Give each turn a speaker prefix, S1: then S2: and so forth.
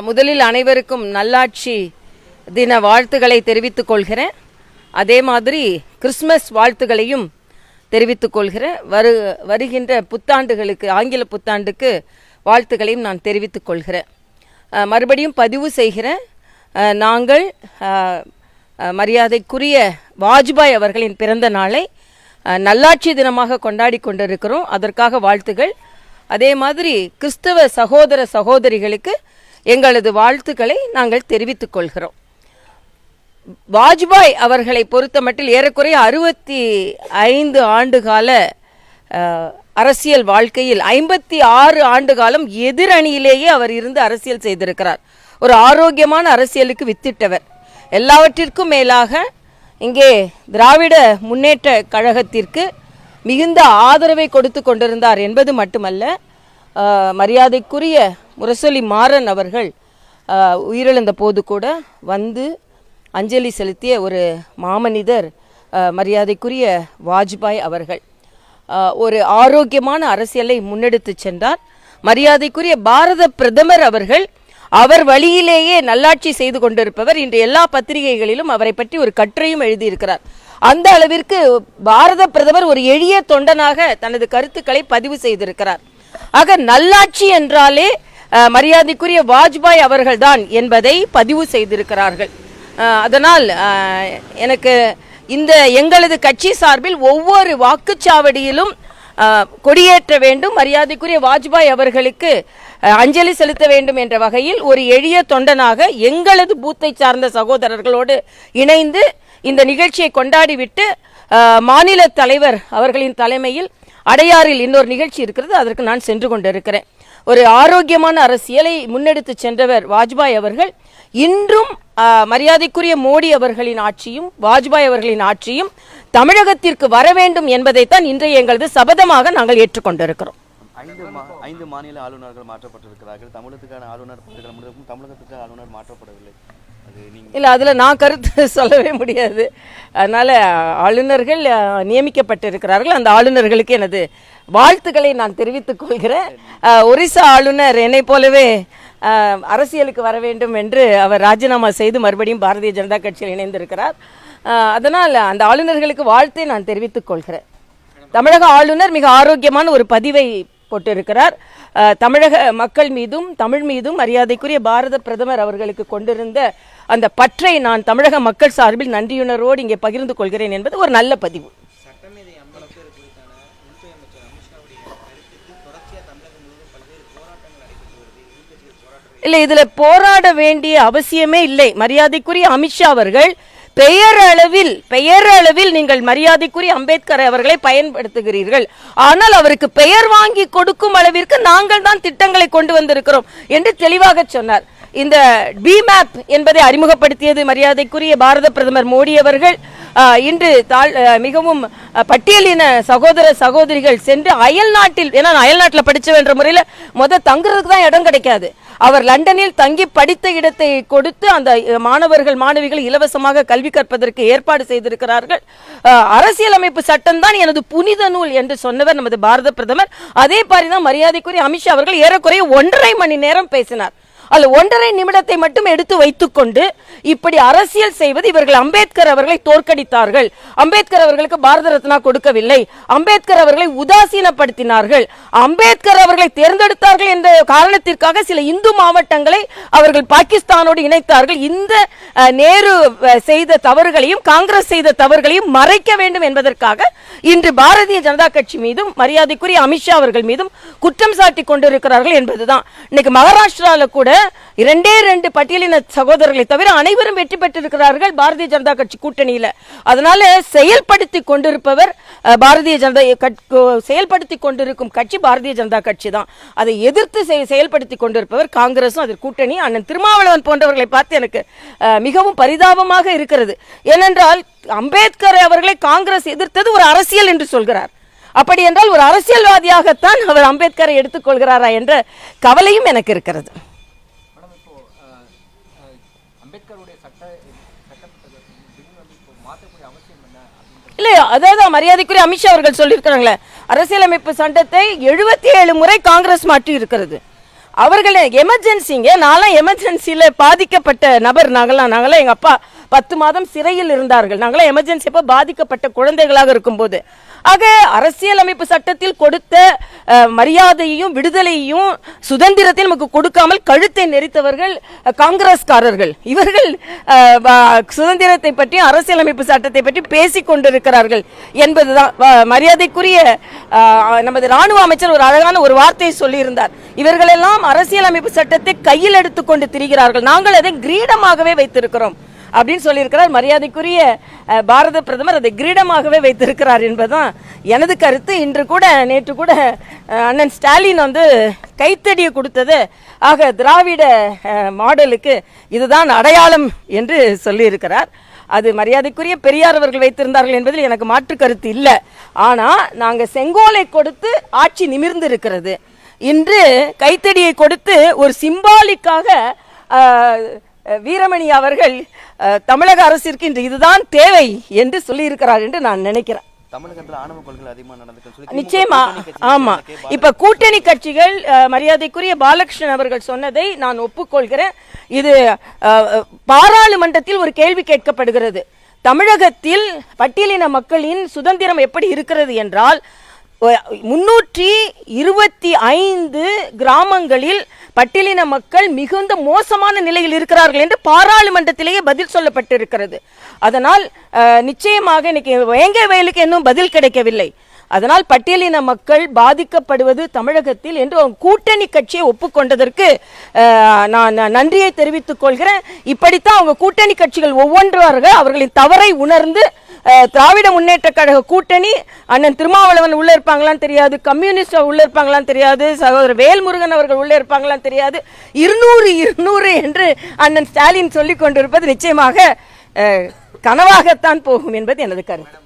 S1: முதலில் அனைவருக்கும் நல்லாட்சி தின வாழ்த்துக்களை தெரிவித்துக் கொள்கிறேன். அதே மாதிரி கிறிஸ்மஸ் வாழ்த்துக்களையும் தெரிவித்துக் கொள்கிறேன். வருகின்ற புத்தாண்டுகளுக்கு, ஆங்கில புத்தாண்டுக்கு வாழ்த்துக்களையும் நான் தெரிவித்துக் கொள்கிறேன். மறுபடியும் பதிவு செய்கிறேன். நாங்கள் மரியாதைக்குரிய வாஜ்பாய் அவர்களின் பிறந்த நாளை நல்லாட்சி தினமாக கொண்டாடி கொண்டிருக்கிறோம். அதற்காக வாழ்த்துகள். அதே மாதிரி கிறிஸ்தவ சகோதர சகோதரிகளுக்கு எங்களது வாழ்த்துக்களை நாங்கள் தெரிவித்துக் கொள்கிறோம். வாஜ்பாய் அவர்களை பொறுத்த மட்டில் ஏறக்குறைய 65 ஆண்டுகால அரசியல் வாழ்க்கையில் 56 ஆண்டு காலம் எதிரணியிலேயே அவர் இருந்து அரசியல் செய்திருக்கிறார். ஒரு ஆரோக்கியமான அரசியலுக்கு வித்திட்டவர். எல்லாவற்றிற்கும் மேலாக இங்கே திராவிட முன்னேற்ற கழகத்திற்கு மிகுந்த ஆதரவை கொடுத்து கொண்டிருந்தார் என்பது மட்டுமல்ல, மரியாதைக்குரிய முரசொலி மாறன் அவர்கள் உயிரிழந்த போது கூட வந்து அஞ்சலி செலுத்திய ஒரு மாமனிதர் மரியாதைக்குரிய வாஜ்பாய் அவர்கள். ஒரு ஆரோக்கியமான அரசியலை முன்னெடுத்து சென்றார். மரியாதைக்குரிய பாரத பிரதமர் அவர்கள் அவர் வழியிலேயே நல்லாட்சி செய்து கொண்டிருப்பவர். இன்று எல்லா பத்திரிகைகளிலும் அவரை பற்றி ஒரு கட்டுரையும் எழுதியிருக்கிறார். அந்த அளவிற்கு பாரத பிரதமர் ஒரு எளிய தொண்டனாக தனது கருத்துக்களை பதிவு செய்திருக்கிறார். ஆக நல்லாட்சி என்றாலே மரியாதைக்குரிய வாஜ்பாய் அவர்கள்தான் என்பதை பதிவு செய்திருக்கிறார்கள். அதனால் எனக்கு இந்த எங்களது கட்சி சார்பில் ஒவ்வொரு வாக்குச்சாவடியிலும் கொடியேற்ற வேண்டும், மரியாதைக்குரிய வாஜ்பாய் அவர்களுக்கு அஞ்சலி செலுத்த வேண்டும் என்ற வகையில் ஒரு எளிய தொண்டனாக எங்களது பூத்தை சார்ந்த சகோதரர்களோடு இணைந்து இந்த நிகழ்ச்சியை கொண்டாடிவிட்டு மாநில தலைவர் அவர்களின் தலைமையில் அடையாறில் இன்னொரு நிகழ்ச்சி இருக்கிறது, அதற்கு நான் சென்று கொண்டிருக்கிறேன். ஒரு ஆரோக்கியமான அரசியலை முன்னெடுத்து சென்றவர் வாஜ்பாய் அவர்கள். இன்றும் மரியாதைக்குரிய மோடி அவர்களின் ஆட்சியும் வாஜ்பாய் அவர்களின் ஆட்சியும் தமிழகத்திற்கு வர வேண்டும் என்பதைத்தான் இன்றைய எங்களது சபதமாக நாங்கள் ஏற்றுக்கொண்டிருக்கிறோம்.
S2: 5 மாநில ஆளுநர்கள் மாற்றப்பட்டிருக்கிறார்கள். தமிழகத்துக்கான ஆளுநர் தமிழகத்துக்கான ஆளுநர் மாற்றப்படவில்லை.
S1: இல்லை, அதில் நான் கருத்து சொல்லவே முடியாது. அதனால் ஆளுநர்கள் நியமிக்கப்பட்டிருக்கிறார்கள். அந்த ஆளுநர்களுக்கு எனது வாழ்த்துக்களை நான் தெரிவித்துக் கொள்கிறேன். ஒரிசா ஆளுநர் என்னை போலவே அரசியலுக்கு வர வேண்டும் என்று அவர் ராஜினாமா செய்து மறுபடியும் பாரதிய ஜனதா கட்சியில் இணைந்திருக்கிறார். அதனால் அந்த ஆளுநர்களுக்கு வாழ்த்தை நான் தெரிவித்துக் கொள்கிறேன். தமிழக ஆளுநர் மிக ஆரோக்கியமான ஒரு பதிவை போட்டிருக்கிறார். தமிழக மக்கள் மீதும் தமிழ் மீதும் மரியாதைக்குரிய பாரத பிரதமர் அவர்களுக்கு கொண்டிருந்த அந்த பற்றை நான் தமிழக மக்கள் சார்பில் நன்றியுணர்வோடு இங்கே பகிர்ந்து கொள்கிறேன் என்பது ஒரு நல்ல பதிவு. இல்லை, இதுல போராட வேண்டிய அவசியமே இல்லை. மரியாதைக்குரிய அமித்ஷா அவர்கள் பெயரளவில் நீங்கள் மரியாதைக்குரிய அம்பேத்கர் அவர்களை பயன்படுத்துகிறீர்கள், ஆனால் அவருக்கு பெயர் வாங்கி கொடுக்கும் அளவிற்கு நாங்கள் தான் திட்டங்களை கொண்டு வந்திருக்கிறோம் என்று தெளிவாக சொன்னார். இந்த பிமேப் என்பதை அறிமுகப்படுத்தியது மரியாதைக்குரிய பாரத பிரதமர் மோடி அவர்கள். இன்று மிகவும் பட்டியலின சகோதர சகோதரிகள் சென்று அயல் நாட்டில், ஏன்னா அயல் நாட்டில் படிச்சவன்ற முறையில் தங்குறதுக்கு தான் இடம் கிடைக்காது. அவர் லண்டனில் தங்கி படித்த இடத்தை கொடுத்து அந்த மாணவர்கள் மாணவிகள் இலவசமாக கல்வி கற்பதற்கு ஏற்பாடு செய்திருக்கிறார்கள். அரசியலமைப்பு சட்டம் தான் எனது புனித நூல் என்று சொன்னவர் நமது பாரத பிரதமர். அதே மாதிரிதான் மரியாதைக்குரிய அமித்ஷா அவர்கள் ஏறக்குறைய 1.5 மணி நேரம் பேசினார். அல்ல 1.5 நிமிடத்தை மட்டும் எடுத்து வைத்துக்கொண்டு இப்படி அரசியல் செய்வது, இவர்கள் அம்பேத்கர் அவர்களை தோற்கடித்தார்கள், அம்பேத்கர் அவர்களுக்கு பாரத ரத்னா கொடுக்கவில்லை, அம்பேத்கர் அவர்களை உதாசீனப்படுத்தினார்கள், அம்பேத்கர் அவர்களை தேர்ந்தெடுத்தார்கள் என்ற காரணத்திற்காக சில இந்து மாவட்டங்களை அவர்கள் பாகிஸ்தானோடு இணைத்தார்கள். இந்த நேரு செய்த தவறுகளையும் காங்கிரஸ் செய்த தவறுகளையும் மறைக்க வேண்டும் என்பதற்காக இன்று பாரதிய ஜனதா கட்சி மீதும் மரியாதைக்குரிய அமித்ஷா அவர்கள் மீதும் குற்றம் சாட்டி கொண்டிருக்கிறார்கள் என்பதுதான். இன்னைக்கு மகாராஷ்டிராவில் கூட 2 பட்டியலின சகோதரர்களை தவிர அனைவரும் வெற்றி பெற்றிருக்கிறார்கள் பாரதிய ஜனதா கட்சி கூட்டணியில. அதனால செயல்படுத்தி கொண்டிருப்பவர் பாரதிய ஜனதா செயல்படுத்தி கொண்டிருக்கும் கட்சி பாரதிய ஜனதா கட்சி தான். அதை எதிர்த்து செயல்படுத்தி கொண்டிருப்பவர் காங்கிரசும் அதன் கூட்டணி. அண்ணன் திருமாவளவன் போன்றவர்களை பார்த்து எனக்கு மிகவும் பரிதாபமாக இருக்கிறது. ஏனென்றால் அம்பேத்கர் அவர்களை காங்கிரஸ் எதிர்த்தது ஒரு அரசியல் என்று சொல்கிறார். அப்படி என்றால் ஒரு அரசியல்வாதியாகத்தான் அவர் அம்பேத்கரை எடுத்துக்கொள்கிறாரா என்ற கவலையும் எனக்கு இருக்கிறது. இல்லை, அதாவது மரியாதைக்குரிய அமித்ஷா அவர்கள் சொல்லியிருக்கிறாங்களே, அரசியலமைப்பு சட்டத்தை 77 முறை காங்கிரஸ் மாற்றி இருக்கிறது. அவர்கள் எமர்ஜென்சிங்க, நான்லாம் எமர்ஜென்சியில பாதிக்கப்பட்ட நபர். நாங்களாம் எங்க அப்பா 10 மாதம் சிறையில் இருந்தார்கள். நாங்களாம் எமர்ஜென்சி அப்ப பாதிக்கப்பட்ட குழந்தைகளாக இருக்கும்போது. ஆக அரசியலமைப்பு சட்டத்தில் கொடுத்த மரியாதையையும் விடுதலையையும் சுதந்திரத்தை நமக்கு கொடுக்காமல் கழுத்தை நெரித்தவர்கள் காங்கிரஸ்காரர்கள். இவர்கள் சுதந்திரத்தை பற்றி அரசியலமைப்பு சட்டத்தை பற்றி பேசிக் கொண்டிருக்கிறார்கள் என்பதுதான். மரியாதைக்குரிய நமது ராணுவ அமைச்சர் ஒரு அழகான ஒரு வார்த்தையை சொல்லியிருந்தார். இவர்களெல்லாம் அரசியலமைப்பு சட்டத்தை கையில் எடுத்துக்கொண்டு திரிகிறார்கள், நாங்கள் அதை கிரீடமாகவே வைத்திருக்கிறோம் அப்படின்னு சொல்லியிருக்கிறார். மரியாதைக்குரிய பாரத பிரதமர் அதை கிரீடமாகவே வைத்திருக்கிறார் என்பதுதான் எனது கருத்து. இன்று கூட நேற்று கூட அண்ணன் ஸ்டாலின் கைத்தடியை கொடுத்தது ஆக திராவிட மாடலுக்கு இதுதான் அடையாளம் என்று சொல்லியிருக்கிறார். அது மரியாதைக்குரிய பெரியார் அவர்கள் வைத்திருந்தார்கள் என்பதில் எனக்கு மாற்று கருத்து இல்லை. ஆனால் நாங்கள் செங்கோலை கொடுத்து ஆட்சி நிமிர்ந்து இருக்கிறது. இன்று கைத்தடியை கொடுத்து ஒரு சிம்பாலிக்காக வீரமணி அவர்கள் தமிழக அரசிற்கு இன்று இதுதான் தேவை என்று சொல்லியிருக்கிறார் என்று நான் நினைக்கிறேன்.
S2: தமிழகத்தில் ஆணவ கொலைகள் அதிகமாக நடந்துச்சு.
S1: நிச்சயமா, ஆமா. இப்ப கூட்டணி கட்சிகள் மரியாதைக்குரிய பாலகிருஷ்ணன் அவர்கள் சொன்னதை நான் ஒப்புக்கொள்கிறேன். இது பாராளுமன்றத்தில் ஒரு கேள்வி கேட்கப்படுகிறது. தமிழகத்தில் பட்டியலின மக்களின் சுதந்திரம் எப்படி இருக்கிறது என்றால் 325 கிராமங்களில் பட்டியலின மக்கள் மிகுந்த மோசமான நிலையில் இருக்கிறார்கள் என்று பாராளுமன்றத்திலேயே பதில் சொல்லப்பட்டிருக்கிறது. அதனால் நிச்சயமாக இன்னைக்கு வேங்கை வயலுக்கு இன்னும் பதில் கிடைக்கவில்லை. அதனால் பட்டியலின மக்கள் பாதிக்கப்படுவது தமிழகத்தில் என்று கூட்டணி கட்சியை ஒப்புக்கொண்டதற்கு நான் நன்றியை தெரிவித்துக் கொள்கிறேன். இப்படித்தான் அவங்க கூட்டணி கட்சிகள் ஒவ்வொன்றாக அவர்களின் தவறை உணர்ந்து திராவிட முன்னேற்ற கழக கூட்டணி அண்ணன் திருமாவளவன் உள்ள இருப்பாங்களான்னு தெரியாது, கம்யூனிஸ்ட் உள்ள இருப்பாங்களான்னு தெரியாது, சகோதரர் வேல்முருகன் அவர்கள் உள்ள இருப்பாங்களான்னு தெரியாது, 200 என்று அண்ணன் ஸ்டாலின் சொல்லிக் கொண்டிருப்பது நிச்சயமாக கனவாகத்தான் போகும் என்பது எனது கருத்து.